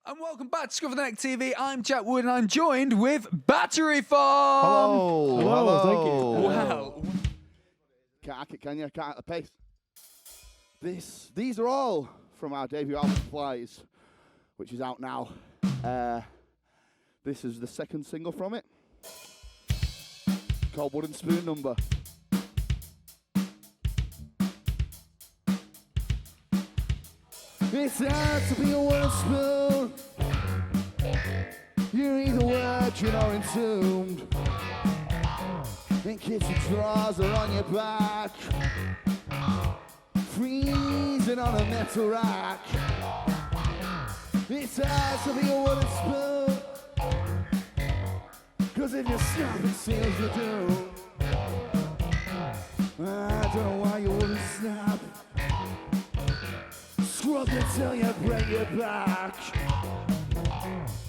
And welcome back to Scruff TV. I'm Jack Wood and I'm joined with Battery Farm. Hello. Hello, thank you. Wow. Can't hack it, can you? Can't at the pace. These are all from our debut album, Flies, which is out now. This is the second single from it, called Wooden Spoon Number. It's hard to be a wooden spoon. You're either working or entombed. In kitchen drawers or on your back, freezing on a metal rack. It's hard to be a wooden spoon, 'cause if you snap it seals your doom. I don't know why you wouldn't snap. Scrub it till you break your back.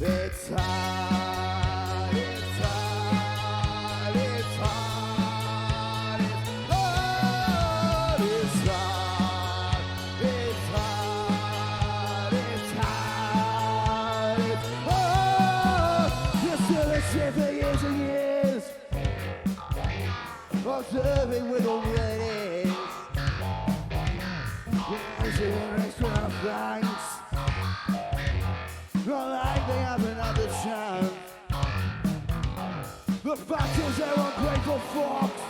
It's hard, it's hard, it's hard, it's hard, it's hard, it's hard, it's hard, it's hard. You're still the same for years and years, observing with the ratings. Extra thanks, not like they haven't had the chance. The fact is they're ungrateful fucks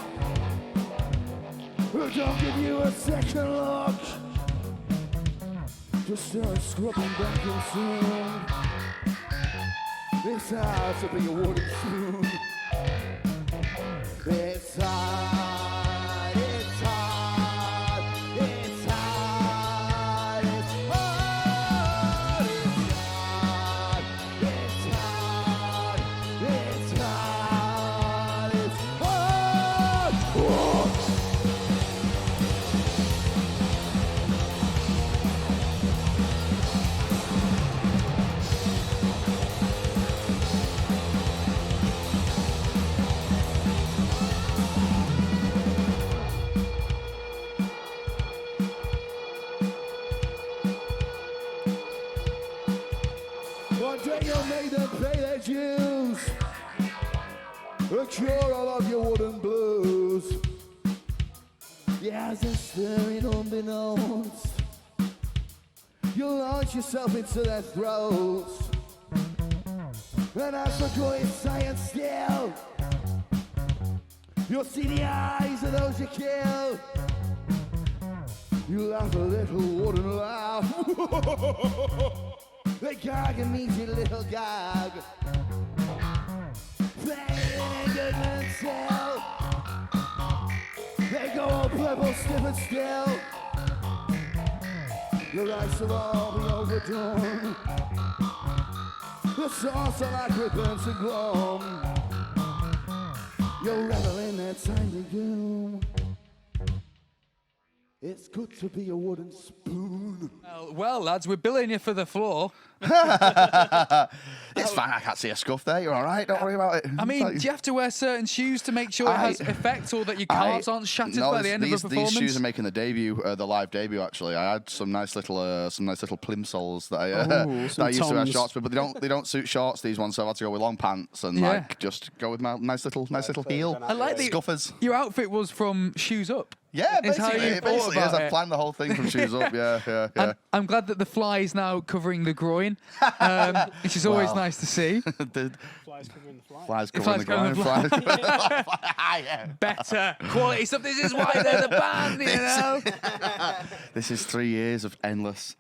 who don't give you a second look. Just start scrubbing back and soon. It's hard to be a wooden spoon. It's hard. One day you'll make them pay their dues, cure all of your wooden blues. Yeah, as a stirring unbeknownst, you'll launch yourself into their throats. And as for going science still, you'll see the eyes of those you kill. You laugh a little wooden laugh. They gag and meet your little gag. Playing in good and still. They go all purple, stiff and still. Your eyes will all be overdone. The sauce are like ribbons and glum. You'll revel in their tiny gloom. It's good to be a wooden spoon. Well, lads, we're billing you for the floor. It's fine, I can't see a scuff there. You're all right, don't worry about it. I mean, do you have to wear certain shoes to make sure it has effect, or that your calves aren't shattered by the end of a performance? These shoes are making the debut, the live debut. Actually, I had some nice little plimsolls that I used to wear shorts with, but they don't suit shorts. These ones, so I had to go with long pants and like just go with my nice little heel. I like scuffers. Your outfit was from Shoes Up. Yeah, Is how basically, you thought about I've it. planned the whole thing from Shoes Up. Yeah. And I'm glad that the fly is now covering the groin, which is always nice to see. The Flies covering the fly. flies The covering the flies ground. covering the Yeah. Better quality stuff. This is why they're the band, you know. This is 3 years of endless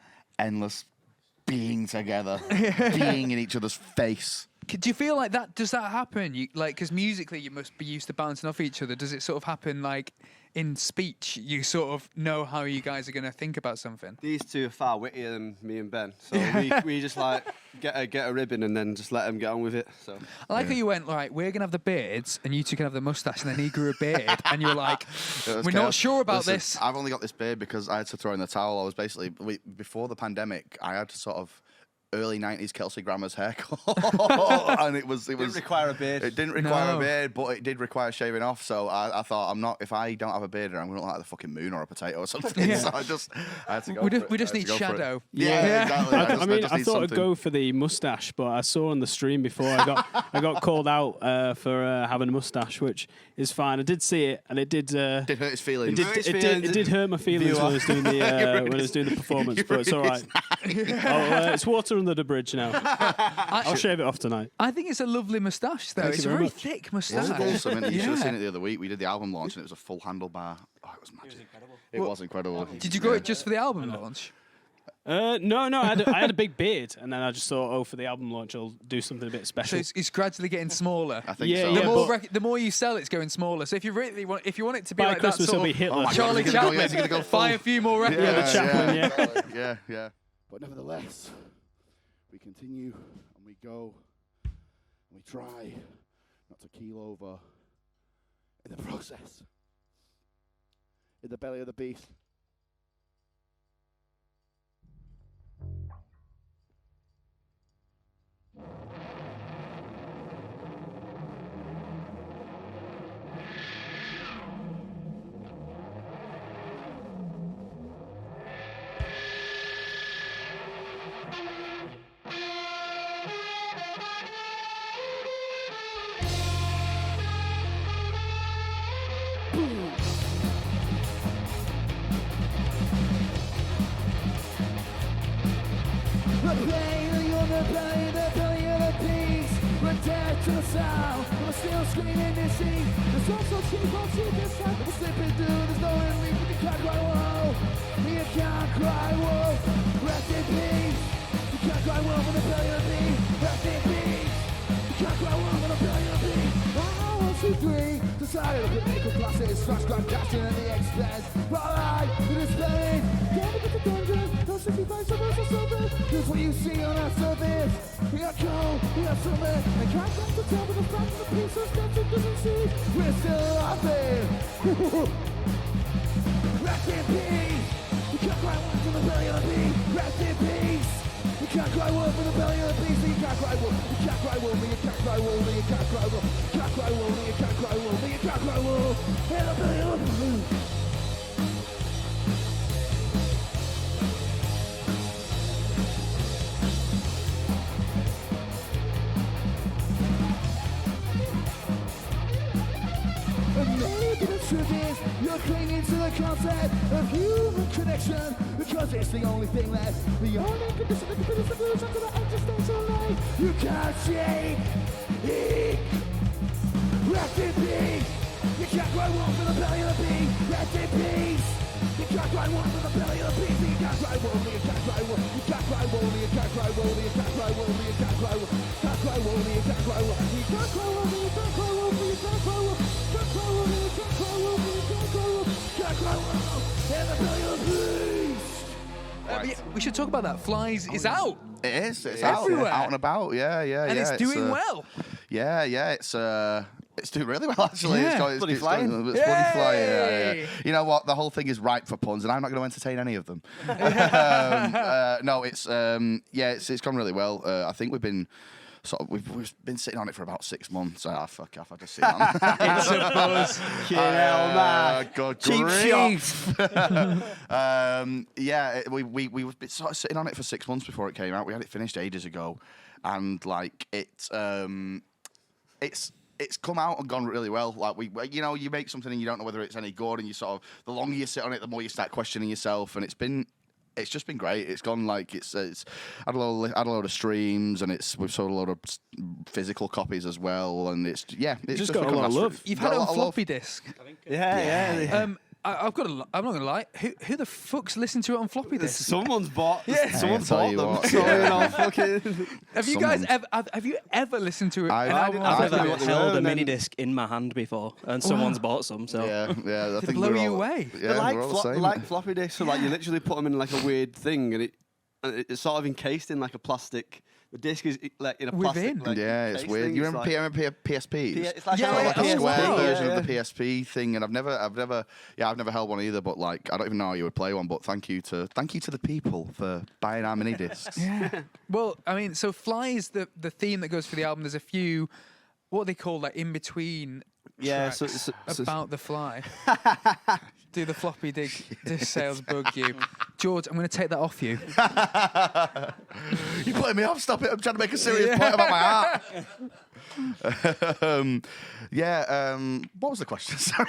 being together, being in each other's face. Do you feel like that? Does that happen? Because musically, you must be used to bouncing off each other. Does it sort of happen like in speech? You sort of know how you guys are going to think about something. These two are far wittier than me and Ben, so we just like get a ribbon and then just let them get on with it. So I like how you went, right, we're going to have the beards and you two can have the moustache, and then he grew a beard and you were like, we're not sure about this. I've only got this beard because I had to throw in the towel. I was basically, before the pandemic, I had to sort of early 90s Kelsey Grammer's haircut. And it didn't require a beard. It didn't require a beard, but it did require shaving off. So I thought, if I don't have a beard, I'm going to look like the fucking moon or a potato or something. So I had to go for it. We just need shadow. Yeah, exactly. I mean, I need thought I'd something. go for the mustache, but I saw on the stream before I got called out for having a mustache, which is fine. I did see it, and it did. Did hurt his feelings. It did hurt my feelings when I was doing the performance, but it's all right. It's water under the bridge now. I'll shave it off tonight. I think it's a lovely moustache, though. Thank It's you a very very much. thick It was moustache. awesome, and you should have seen it the other week. We did the album launch, and it was a full handlebar. Oh, it was magic. It was incredible. Did you grow it just for the album launch? No, I had a big beard, and then I just thought, for the album launch, I'll do something a bit So special. it's gradually getting smaller. I think Yeah, so. yeah. The more you sell, it's going smaller. So if you want it to be By like Christmas, that it'll sort be of Hitler. Oh my God, Charlie is it gonna go- Chaplin, is it gonna go full? buy a few more records. the Chaplin, yeah. But nevertheless, we continue and we go and we try not to keel over in the process. In the belly of the beast. The pain of your the belly of the beast. We're dead to the sound. We're still screaming to see. There's also cheap on cheap this time. We're slipping through. There's no relief. You can't cry wolf. You can't cry wolf. Rest in peace. You can't cry wolf in the belly of the beast. Rest in peace. You can't cry wolf in the belly of the beast. 1, 2, 3. Decided to make a classes. Flash grab cashing at the expense. Right, it is playing. Down to the dungeon. Those 65 summers or something. Here's what you see on our surface. We are cold, we are summer. And can't come to tell with the fact of the pieces that you doesn't see. We're still laughing. Rest in peace. You can't cry wolf in the belly of the beast. Rest in peace. You can't cry wolf in the belly of the beast. You can't cry wolf. You can't cry wolf. You can't cry wolf. You can't cry wolf. You can't cry wolf. You can't cry wolf. You can't cry wolf. In the belly of the beast. And maybe the truth is you're clinging to the concept of human connection because it's the only thing left. The only condition that can finish the blues until the existential life. You can't shake it. Rest in peace. You can't cry wolf in the belly of the beast. Rest in peace. You can't cry wolf in the belly of the beast. You can't cry wolf. You can't cry wolf. You can't cry wolf. You can't cry wolf. You can't cry wolf. You can't cry wolf. You can't cry wolf. You can't cry wolf. You can't cry wolf. You can't cry wolf. You can't cry wolf. We should talk about that. Flies is out. It is. It's everywhere. out and about. Yeah. And it's doing well. Yeah. It's doing really well, actually. Yeah. It's Bloody flying. It's bloody flying. Yeah. Yay. You know what? The whole thing is ripe for puns, and I'm not going to entertain any of them. No, it's gone really well. I think we've been been sitting on it for about 6 months. Fuck off! I just sit on. It's a buzz. God Cheap grief. We were sort of sitting on it for 6 months before it came out. We had it finished ages ago, and like it's come out and gone really well. Like you make something and you don't know whether it's any good, and you sort of the longer you sit on it, the more you start questioning yourself, and it's just been great. It's gone like it's had a load of streams, and we've sold a load of physical copies as well, and it's just got a lot of love. You've had it on floppy disk. Yeah. I'm not gonna lie. Who the fuck's listened to it on floppy disk? Someone's bought. Yeah. Someone's I'll tell bought you them. what, So yeah. fucking. Have you guys ever listened to it? I've I've done never it. held a And then- mini disc in my hand before, and someone's bought some. So Yeah. I Did it think blow we're you all- away? Yeah, They're we're all the same. like floppy disks, so like you literally put them in like a weird thing, and and it's sort of encased in like a plastic. The disc is like in a Within? plastic. Like, Yeah, it's case weird. thing. You It's remember PSPs? It's like Yeah, a Like a Oh, square wow. version of the PSP thing, and I've never held one either. But like, I don't even know how you would play one. But thank you to the people for buying our mini discs. Yeah. Well, I mean, so Fly is the theme that goes for the album. There's a few, what they call like in between Yeah, tracks so- about the Fly. Do the floppy disc sales bug you, George? I'm going to take that off you. You're putting me off. Stop it. I'm trying to make a serious point about my art. What was the question? Sorry.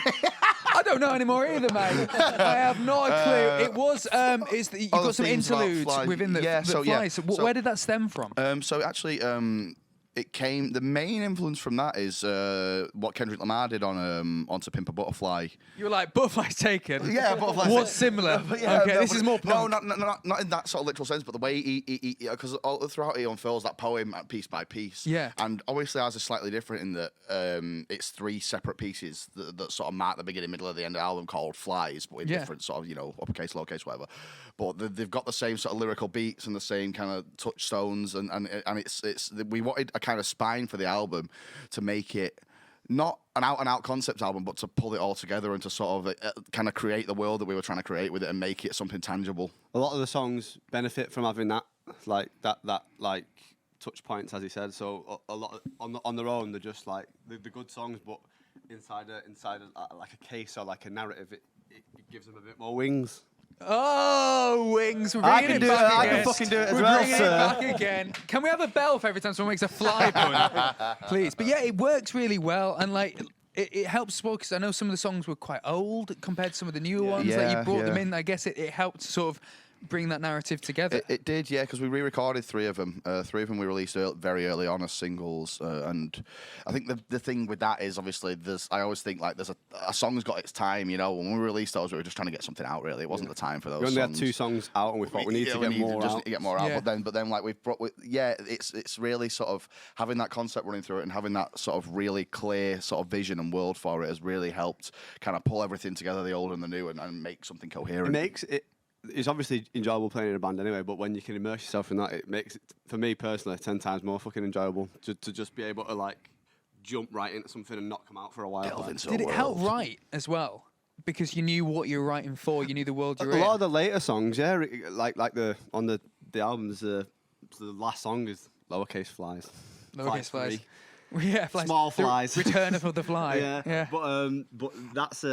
I don't know anymore either, mate. I have no clue. It was you've got some themes about interludes Fly. within the Yeah, so, yeah. Fly. So, So- where did that stem from? So actually, the main influence from that is what Kendrick Lamar did on To Pimp a Butterfly. You were like, Butterfly's taken. Yeah, Butterfly's What's similar? But yeah, okay, no, this but is more no, punk. not in that sort of literal sense, but the way he because all throughout he unfurls that poem piece by piece. Yeah. And obviously ours is slightly different in that it's 3 separate pieces that sort of mark the beginning, middle, of the end of the album called Flies, but in different sort of uppercase, lowercase, whatever. But they've got the same sort of lyrical beats and the same kind of touchstones, and it's we wanted a kind of spine for the album to make it not an out-and-out concept album, but to pull it all together and to sort of kind of create the world that we were trying to create with it and make it something tangible. A lot of the songs benefit from having that touch points, as he said. So a lot on their own, they're just like the good songs, but inside like a case or like a narrative, it gives them a bit more wings. Oh, wings. We're I bringing can it do it. back I again. can fucking do it as We're well, bringing sir. it back again. Can we have a bell for every time someone makes a Fly pun? Please. But yeah, it works really well. And like, it helps as well because I know some of the songs were quite old compared to some of the newer ones. Like, you brought them in. I guess it helped sort of bring that narrative together. It did, yeah, because we re-recorded 3 of them. 3 of them we released very early on as singles, and I think the thing with that is obviously I always think like there's a song's got its time, When we released those, we were just trying to get something out. Really, it wasn't the time for those. We only songs. had 2 songs out, and we thought we need to get more out. To get more out. Yeah. But then like it's really sort of having that concept running through it and having that sort of really clear sort of vision and world for it has really helped kind of pull everything together, the old and the new, and make something coherent. It makes it. It's obviously enjoyable playing in a band anyway, but when you can immerse yourself in that, it makes it, for me personally, 10 times more fucking enjoyable to just be able to like jump right into something and not come out for a while. Delve into Did a it help world. write as well? Because you knew what you were writing for, you knew the world you're A in. lot of the later songs, yeah, like on the albums, the last song is Lowercase Flies. Lowercase Fly flies. Yeah, flies. Small The flies. Return of the Fly. Yeah. But that's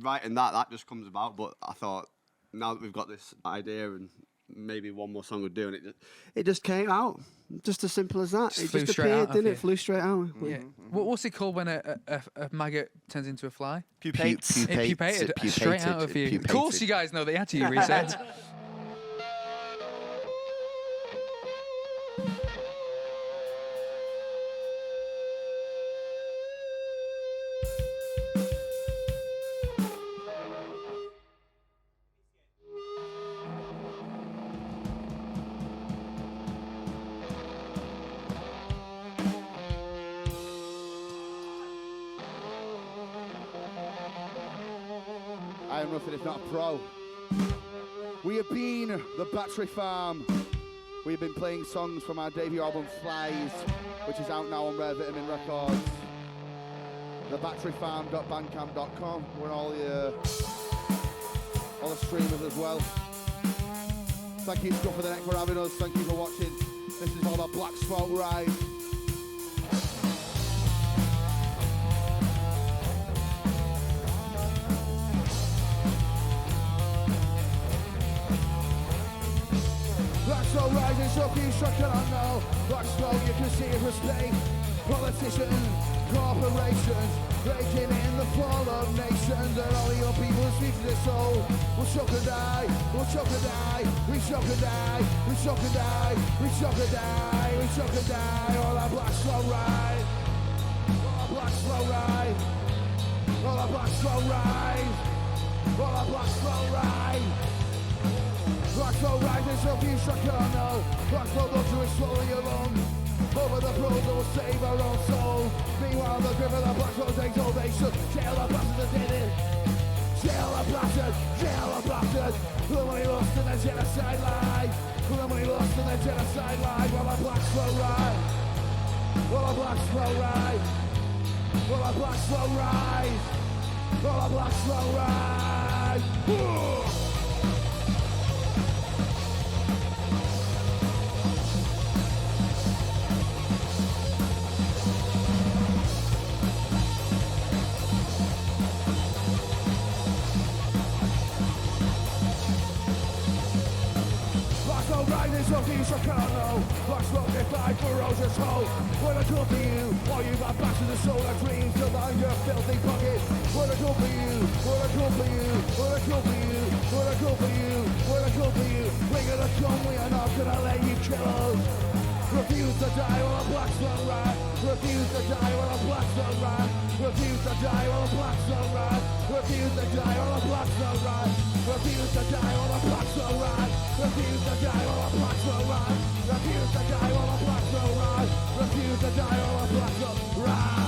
writing that just comes about. But I thought now that we've got this idea and maybe one more song would do, and it just came out. Just as simple as that. Just It flew just straight out appeared, of didn't you. it? Flew straight out. Yeah. What's it called when a maggot turns into a fly? Pupates. It pupated straight out of you. Of course, you guys know that you had to do research. I am nothing if not a pro. We have been the Battery Farm. We've been playing songs from our debut album Flies, which is out now on Rare Vitamin Records. Thebatteryfarm.bandcamp.com. We're on all the streamers as well. Thank you, Scruff, for the neck for having us. Thank you for watching. This is all about Black Smoke Ride. Black smoke rising, so few struck and I know. Black smoke, you can see it for space. Politicians, corporations, breaking in the fall of nations, and all the young people speak to their soul. We'll shock and die, we'll shock and die, we shock and die, we shock and die, we shock and die, we shock and die. All our black smoke ride, all our black smoke ride, all our black smoke ride, all our black smoke ride. Black smoke rising, so few struck on now. Black smoke luxury swallowing your lung. Over the pros that will save our own soul. Meanwhile, the grip of the black smoke's exaltation. Jail the bastards that did it. Jail blasted, the money lost in the genocide line. The money lost in the genocide line. While the blacks slow ride. While the blacks slow ride. While the blacks slow ride. While the blacks slow ride. Of Chicago, blacks won't define ferocious hope. When I come for you, or you've got back to the soul of dreams to line your filthy pocket. When I come for you, when I come for you, when I come for you, when I come for you, when I come for you, we're gonna come, we are not gonna let you kill us. Refuse to die while the blacks don't ride. Refuse to die while the blacks don't ride. Refuse to die while the blacks don't ride. Refuse to die while the blacks don't ride. Refuse to die while the blacks don't ride. Refuse to die while the blacks don't ride. Refuse to die while the blacks don't ride. Refuse to die while the blacks don't ride.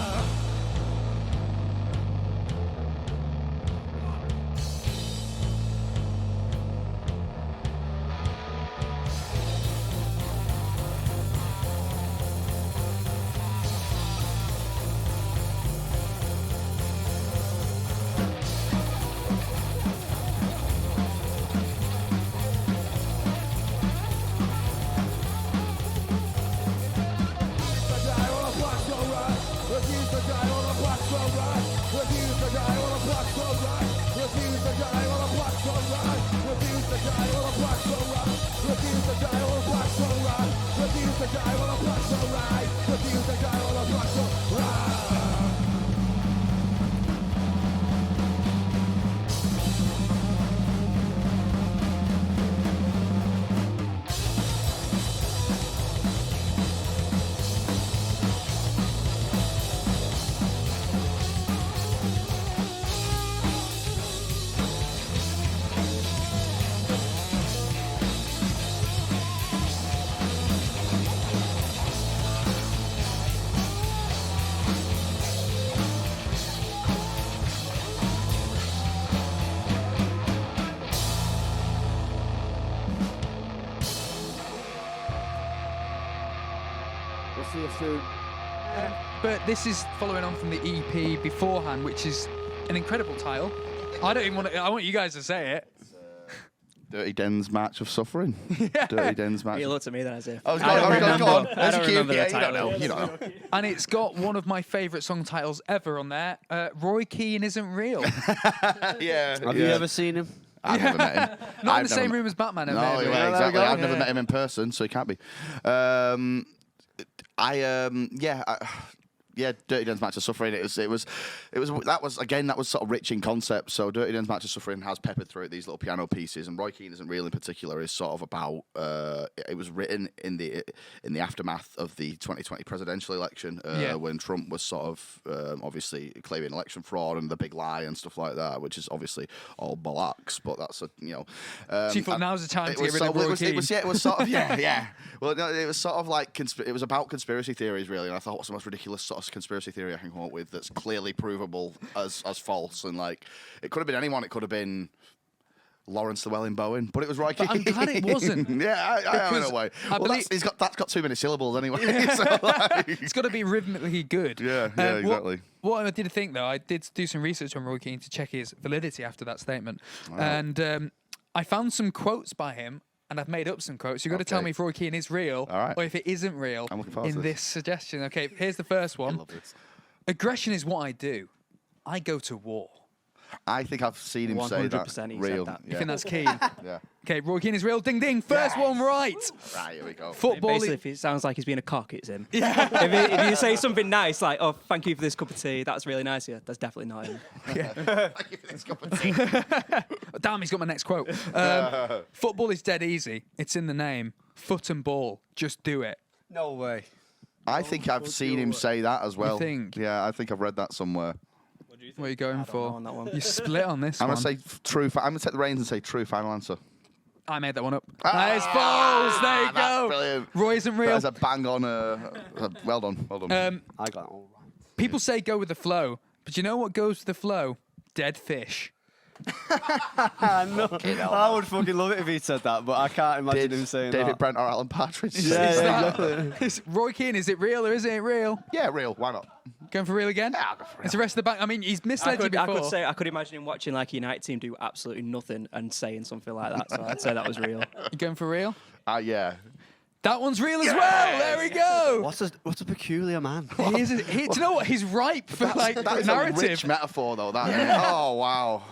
See you soon. But this is following on from the EP beforehand, which is an incredible title. I don't even want to. I want you guys to say it. Dirty Den's March of Suffering. Dirty Den's March. You looked at me then as if. Go on. I don't remember the You title. don't know. You don't know. And it's got one of my favourite song titles ever on there. Roy Keane Isn't Real. Yeah. Have you ever seen him? I've never met him. Not in the same room as Batman. No, maybe. yeah, exactly. I've never Yeah. met him in person, so he can't be. Dirty Den's Match of Suffering. That was sort of rich in concept. So Dirty Den's Match of Suffering has peppered through it these little piano pieces, and Roy Keane Isn't Real in particular is sort of about. It was written in the aftermath of the 2020 presidential election, when Trump was sort of obviously claiming election fraud and the big lie and stuff like that, which is obviously all bollocks. But that's So you thought now's the time to get rid of Roy Keane. Well, no, it was sort of like it was about conspiracy theories, really. And I thought, what's the most ridiculous sort of conspiracy theory I can come up with that's clearly provable as false? And like, it could have been anyone. It could have been Lawrence Llewellyn-Bowen, but it was Roy Keane. I'm glad it wasn't. Yeah, I am in a way. That's got too many syllables anyway. So, like, it's got to be rhythmically good. Yeah, exactly. What I did think, though, I did do some research on Roy Keane to check his validity after that statement. And I found some quotes by him, and I've made up some quotes. You've got to tell me if Roy Keane is real or if it isn't real I'm looking forward to this suggestion. Okay, here's the first one. I love this. Aggression is what I do. I go to war. I think I've seen him say that. 100% he Real. said that. You think that's Keane? Yeah. Okay, Roy Keane is real. Ding, ding. First one right. Right, here we go. Football Basically, if it sounds like he's being a cock, it's him. if you say something nice, like, oh, thank you for this cup of tea, that's really nice, yeah, that's definitely not him. Thank you for this cup of tea. Damn, he's got my next quote. Football is dead easy. It's in the name. Foot and ball. Just do it. No way. I think I've seen him say that as well. think? Yeah, I think I've read that somewhere. What are you going know for? on that one. You split on this I'm one. going to say true. I'm going to take the reins and say true final answer. I made that one up. That is false. There you That's go. brilliant. Roy isn't real. That's a bang on. Well done. Well done. I got it all right. People say go with the flow, but you know what goes with the flow? Dead fish. I would fucking love it if he said that, but I can't imagine him saying David that. Brent or Alan Partridge. It's Roy Keane, is it real or isn't it real? Yeah, real. Why not? Going for real again? Yeah, I'll go for It's the rest of the back. I mean, he's misled you I before. could imagine him watching like a United team do absolutely nothing and saying something like that. So I'd say that was real. You going for real? Yeah. That one's real as well. There we go. What's a peculiar man? Do you know what? He's ripe for like That is narrative. a rich metaphor, though. That. Oh, wow.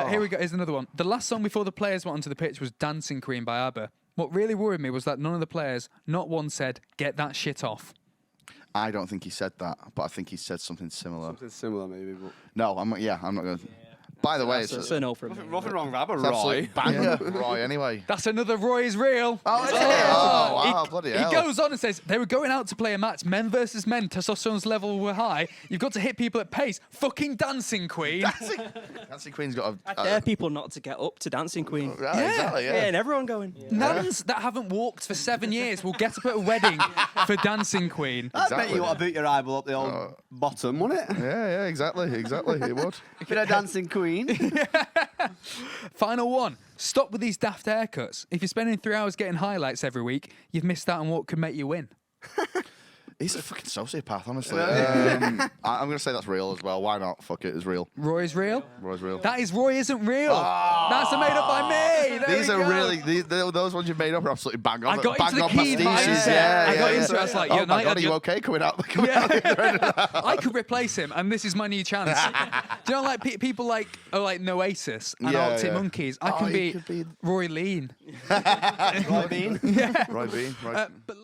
Here we go. Here's another one. The last song before the players went onto the pitch was Dancing Queen by ABBA. What really worried me was that none of the players, not one, said, "Get that shit off." I don't think he said that, but I think he said something similar. Something similar, maybe. But No, I'm not going to. By the way, It's a no from me. nothing wrong with ABBA, it's Roy. absolute banger, Roy, anyway. That's another Roy is real. Oh, is it? Oh, wow, bloody hell. He goes on and says, they were going out to play a match, men versus men, testosterone's level were high. You've got to hit people at pace. Fucking Dancing Queen. Dancing Queen's got I dare people not to get up to Dancing Queen. Exactly, Yeah, and everyone going. Nuns that haven't walked for 7 years will get up at a wedding for Dancing Queen. I bet you want to boot your eyeball up the old bottom, wouldn't it? Yeah, exactly. It would. Bit of Dancing Queen. Final one. Stop with these daft haircuts. If you're spending 3 hours getting highlights every week, you've missed out on what could make you win. He's a fucking sociopath, honestly. I'm going to say that's real as well. Why not? Fuck it, it's real. Roy's real? Roy's real. That is Roy isn't real. That's made up by me. There These we are go. really, those ones you've made up are absolutely bang on. I got bang into the on key pastiches. mindset. I got into it. I was like, oh yeah, my no, God, are you okay coming out? I could replace him, and this is my new chance. Do you know, like people like Noasis and Arctic Monkeys? I can you be could be- Roy Lean. Roy Bean. Roy Bean. Right. But